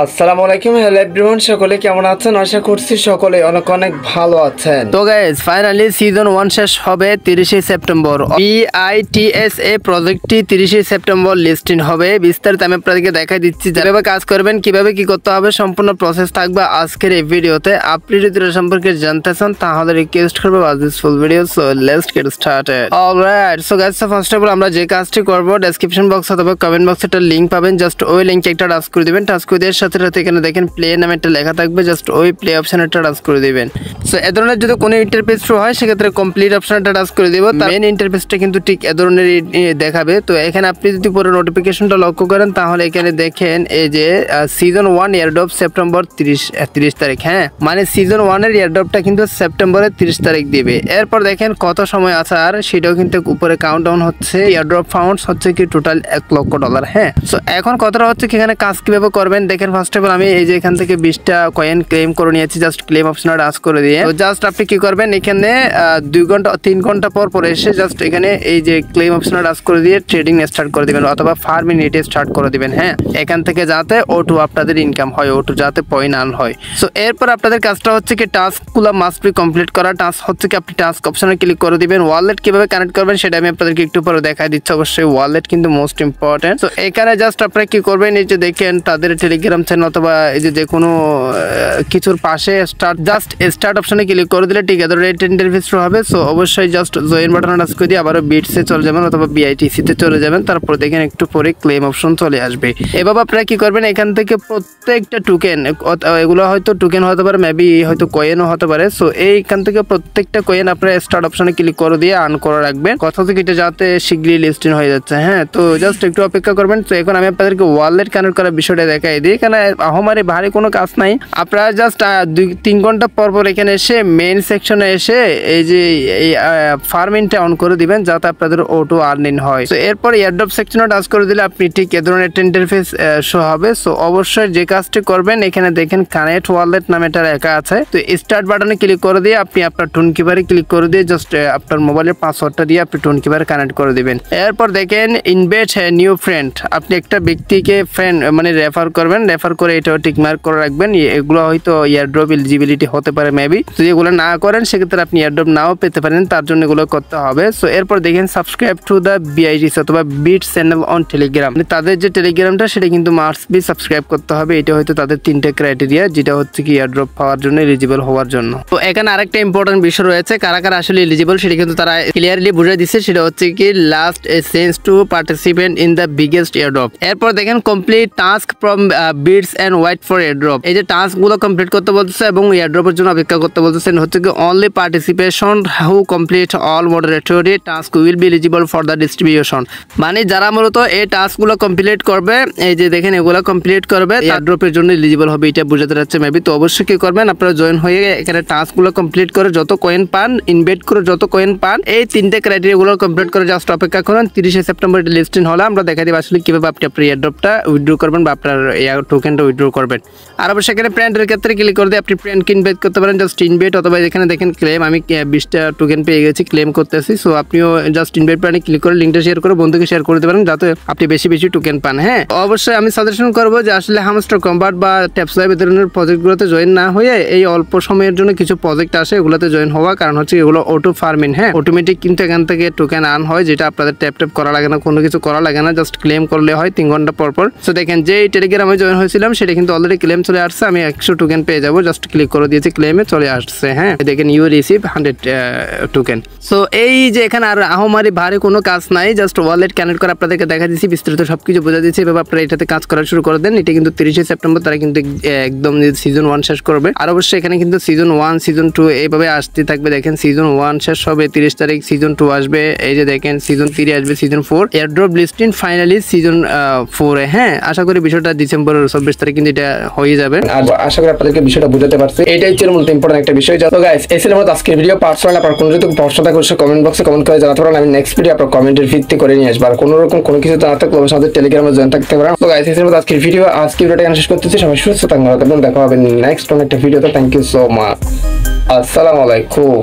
আসসালামু আলাইকুম, hello everyone, সকলে কেমন আছেন? আশা করছি সকলে অনেক অনেক ভালো আছেন। তো গাইস, ফাইনালি সিজন 1 শেষ হবে 30 সেপ্টেম্বর। BITSA প্রজেক্টটি 30 সেপ্টেম্বর লিস্টিং হবে। বিস্তারিত আমি আপনাদেরকে দেখাই দিচ্ছি কিভাবে কাজ করবেন, কিভাবে কি করতে হবে, সম্পূর্ণ প্রসেস থাকবে আজকের এই ভিডিওতে। আপনি যদি এর সম্পর্কে জানতে চান তাহলে রিকোয়েস্ট করব watch this full video. So let's get started. Alright, so guys, first of all আমরা যে কাজটি করব, ডেসক্রিপশন বক্স অথবা কমেন্ট বক্সে একটা লিংক পাবেন। জাস্ট ওই লিংকে একটা টাচ করে দিবেন। টাচ করে দেওয়ার সাথে সাথে এখানে দেখেন প্লে নামে একটা লেখা থাকবে, জাস্ট ওই প্লে অপশনে একটা টাচ করে দিবেন। সো এ ধরনের যদি কোনো ইন্টারফেস শো হয় সেক্ষেত্রে কমপ্লিট অপশনটা টাচ করে দিব। মেইন ইন্টারফেসটা কিন্তু ঠিক এ ধরনের দেখাবে। তো এখানে আপনি যদি পুরো নোটিফিকেশনটা লক্ষ্য করেন তাহলে এখানে দেখেন এই যে সিজন 1 এয়ারড্রপ সেপ্টেম্বর 30 তারিখ। হ্যাঁ, মানে সিজন 1 এর এয়ারড্রপটা কিন্তু সেপ্টেম্বরের 30 তারিখ দিবে। এরপর দেখেন কত সময় আছে আর সেটাও কিন্তু উপরে কাউন্টডাউন হচ্ছে। এয়ারড্রপ ফাউন্ডস হচ্ছে কি টোটাল $1,00,000। হ্যাঁ, সো এখন কথাটা হচ্ছে কি এখানে কাজ কিভাবে করবেন দেখেন। ফার্স্ট অফ অল আমি এই যে এখান থেকে 20টা কয়েন ক্লেম করে নিয়েছি, জাস্ট ক্লেম অপশনে টাচ করে দিয়ে। তো জাস্ট আপনি কি করবেন, এখানে 3 ঘন্টা পর এসে জাস্ট এখানে এই যে ক্লেম অপশনে টাচ করে দিয়ে ট্রেডিং স্টার্ট করে দিবেন অথবা ফার্মিং রেটে স্টার্ট করে দিবেন। হ্যাঁ, এখান থেকে যাতে O2 আপনাদের ইনকাম হয়, O2 যাতে পয়েন্ট আর্ন হয়। সো এরপর আপনাদের কাজটা হচ্ছে কি টাস্কগুলো মাস্ট বি কমপ্লিট করা। টাস্ক হচ্ছে কি আপনি টাস্ক অপশনে ক্লিক করে দিবেন। ওয়ালেট কিভাবে কানেক্ট করবেন সেটা আমি আপনাদেরকে একটু পরে দেখাই দিচ্ছি। অবশ্যই ওয়ালেট কিন্তু মোস্ট ইম্পর্টেন্ট। সো এখানে জাস্ট আপনারা কি করবেন, এই যে দেখেন তাদের টেলিগ্রাম চ্যানেল অথবা এই যে কোনো কিছুর পাশে স্টার্ট অপশনে ক্লিক করে দিলে ঠিক এদের ইন্টারফেস শুরু হবে। সো অবশ্যই জাস্ট জয়েন বাটনে টাচ করে দিয়ে আবারও বিটসে চলে যাবেন অথবা BITC-তে চলে যাবেন। তারপর দেখেন একটু পরে ক্লেম অপশন চলে আসবে। এভাবে আপনারা কি করবেন, এখান থেকে প্রত্যেকটা টোকেন, এগুলো হয়তো টোকেন হতে পারে, মেবি হয়তো কয়েনও হতে পারে। সো এইখান থেকে প্রত্যেকটা কয়েন আপনারা স্টার্ট অপশনে ক্লিক করে দিয়ে আর্ন করে রাখবেন। কথা হচ্ছে এটা যাতে শীঘ্রই লিস্টিং হয়ে যাচ্ছে। হ্যাঁ, তো জাস্ট একটু অপেক্ষা করবেন। তো এখন আমি আপনাদেরকে ওয়ালেট কানেক্ট করার বিষয়টা দেখাই দিই। এখানে আমারে ভারী কোনো কাজ নাই। আপনারা জাস্ট 2-3 ঘন্টা পর এখানে এসে মেইন সেকশনে এসে এই যে এই ফার্মিংটা অন করে দিবেন যাতে আপনাদের O2 আর্নিং হয়। তো এরপর এয়ারড্রপ সেকশনে টাচ করে দিলে আপনি ঠিক এ ধরনের ইন্টারফেস শো হবে। সো অবশ্যই যে কাজটি করবেন, এখানে দেখেন কানেক্ট ওয়ালেট নামে একটা লেখা আছে। তো স্টার্ট বাটনে ক্লিক করে দিয়ে আপনি আপনার টুনকিপারে ক্লিক করে দিয়ে জাস্ট আপনার মোবাইলের পাসওয়ার্ডটা দিয়ে আপনি টুনকিপারে কানেক্ট করে দিবেন। এরপর দেখেন ইনভাইট নিউ ফ্রেন্ড, আপনি একটা ব্যক্তিকে ফ্রেন্ড মানে রেফার করবেন। রেফার করে এটাও টিক মার্ক করে রাখবেন। এগুলো হয়তো এয়ারড্রপ এলিজিবিলিটি হতে পারে মেবি। যদি এগুলো না করেন সেক্ষেত্রে আপনি এয়ারড্রপ নাও পেতে পারেন, তার জন্য এগুলো করতে হবে। সো এরপর দেখেন সাবস্ক্রাইব টু দ্য BITC অথবা বিট চ্যানেল অন টেলিগ্রাম, তাদের যে টেলিগ্রামটা সেটা কিন্তু মাস্ট বি সাবস্ক্রাইব করতে হবে। এটা হয়তো তাদের 3টে ক্রাইটেরিয়া, যেটা হচ্ছে কি এয়ারড্রপ পাওয়ার জন্য এলিজিবল হওয়ার জন্য। তো এখানে আরেকটা ইম্পর্টেন্ট বিষয় রয়েছে, কারা কারা আসলে এলিজিবল সেটা কিন্তু তারা ক্লিয়ারলি বুঝিয়ে দিচ্ছে। সেটা হচ্ছে কি last chance to participant in the biggest airdrop. এরপর দেখেন complete task from bits and wait for airdrop. এই যে টাস্ক গুলো কমপ্লিট করতে বলতেছে এবং এয়ারড্রপের জন্য অপেক্ষা করতে বলতেছেন হচ্ছে কি only participation who complete all mandatory task will be eligible for the distribution. মানে যারা মূলত এই টাস্ক গুলো কমপ্লিট করবে, এই যে দেখেন এগুলো কমপ্লিট করবে, এয়ারড্রপের জন্য এলিজিবল হবে, এটা বোঝাতে যাচ্ছে মেবি। তো অবশ্যই কি করবেন, আপনারা জয়েন হয়ে এখানে টাস্ক গুলো কমপ্লিট করে যত কয়েন পান, ইনভেস্ট করে যত কয়েন পান, এই 3টে ক্রাইটেরিয়া গুলো কমপ্লিট করে জাস্ট অপেক্ষা করেন। 30 সেপ্টেম্বর লিস্টিং হলে আমরা দেখা দিব আসলে কিভাবে আপনি আপনার এয়ারড্রপটা উইথড্র করবেন বা আপনার টোকেনটা উইথড্র করবেন। আর অবশ্যই এখানে প্রিন্টের ক্ষেত্রে ক্লিক করে দিয়ে আপনি প্রিন্ট ইনভাইট করতে পারেন, জাস্ট ইনভাইট অথবা এখানে দেখেন ক্লেম, আমি 20টা টোকেন পেয়ে গেছি, ক্লেম করতেছি। সো আপনিও জাস্ট ইনভাইট প্ল্যানে ক্লিক করে লিঙ্কটা শেয়ার করে বন্ধুকে শেয়ার করে দিতে পারেন যাতে আপনি বেশি বেশি টোকেন পান। হ্যাঁ, অবশ্যই আমি সাজেশন করবো যে আসলে হামস্টার কম্বাট বা ট্যাপসলাইভ এই ধরনের প্রজেক্টগুলোতে জয়েন না হয়ে এই অল্প সময়ের জন্য কিছু প্রজেক্ট আসে এগুলোতে জয়েন হওয়া, কারণ হচ্ছে এগুলো O2 ফার্মিং। হ্যাঁ, অটোমেটিক কিন্তু এখান থেকে টোকেন আর্ন হয়, যেটা আপনাদের ট্যাপ করা লাগে না, কোনো কিছু করা লাগে না, জাস্ট ক্লেম করলে হয় 3 ঘন্টা পর। সো দেখেন যে টেলিগ্রামে জয়েন হয়েছিলাম সেটা কিন্তু অলরেডি ক্লেম চলে আসছে, আমি 100 টোকেন পেয়ে যাবো, জাস্ট ক্লিক করে দিয়েছি, ক্লেমে চলে আসছে। হ্যাঁ, দেখেন ইউ রিসিভ 100 টোকেন। সো এই যে এখানে আর আহমারি ভারী কোনো কাজ নাই, জাস্ট ওয়ালেট কানেক্ট করে আপনাদেরকে দেখা দিচ্ছি, বিস্তারিত সবকিছু বোঝা দিচ্ছি। এভাবে আপনারা এটাতে কাজ করা শুরু করে দেন। এটা কিন্তু 30 সেপ্টেম্বর তারা কিন্তু একদম সিজন 1 শেষ করবে। আর অবশ্যই এখানে কিন্তু সিজন 1 সিজন 2 এইভাবে আসতে থাকবে। দেখেন সিজন 1 শেষ হবে 30 তারিখ, সিজন 2 আসবে, এই যে দেখেন সিজন 3 আসবে, season 4 airdrop listing finally season 4 এ। হ্যাঁ, আশা করি বিষয়টা ডিসেম্বরের 24 তারিখ কিন্তু এটা হয়ে যাবে। আর আশা করি আপনাদেরকে বিষয়টা বুঝাতে পারছি। এটাই ছিল মূলত ইম্পর্টেন্ট একটা বিষয়। তো গাইস, এই ছিল মূলত আজকের ভিডিও। পার্সোনাল আপনার কোনো যদি প্রশ্ন থাকে কমেন্ট বক্সে কমেন্ট করে জানাতে পারেন। আমি নেক্সট ভিডিও আপনার কমেন্টের ভিত্তি করে নিয়ে আসবো। আর কোনো রকম কোনো কিছু জানাতে থাকলে অবশ্যই আমাদের টেলিগ্রামে জয়েন থাকতে পারেন। তো গাইস, এই ছিল মূলত আজকের ভিডিও। আজকে ভিডিওটা এখানে শেষ করতেছি। সবাই সুস্থ থাকবেন, দেখা হবে নেক্সট অনেক একটা ভিডিওতে। Thank you so much. আসসালামু আলাইকুম।